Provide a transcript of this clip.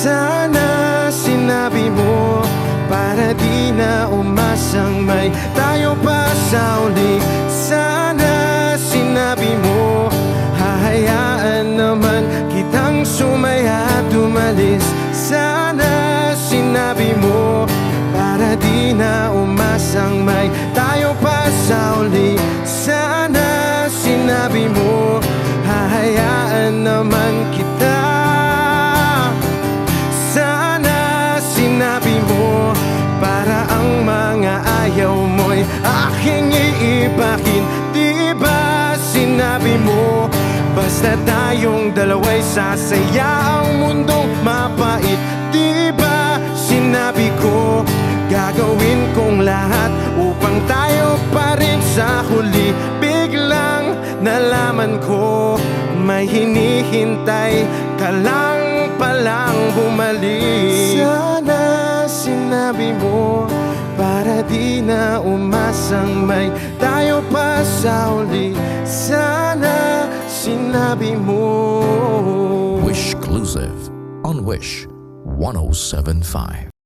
Sana sinabi mo para di na umasang may tayo pa sa uli. Sana sinabi mo hahayaan naman kitang sumaya at umalis. Sana sinabi mo para di na umasang may tayo pa sa uli. Sana sinabi mo hahayaan naman kita. Sana sinabi mo para ang mga ayaw mo'y aking iibahin. Di ba sinabi mo basta tayong dalawa'y sasaya ang mundong mapait? Di ba sinabi ko gagawin kong lahat upang tayo pa rin sa huli? Biglang nalaman ko may hinihintay ka lang palang bumalik. Sana sinabi mo para di na umasang may tayo pa sa uli. Sana sinabi mo. Wishclusive on Wish 107.5.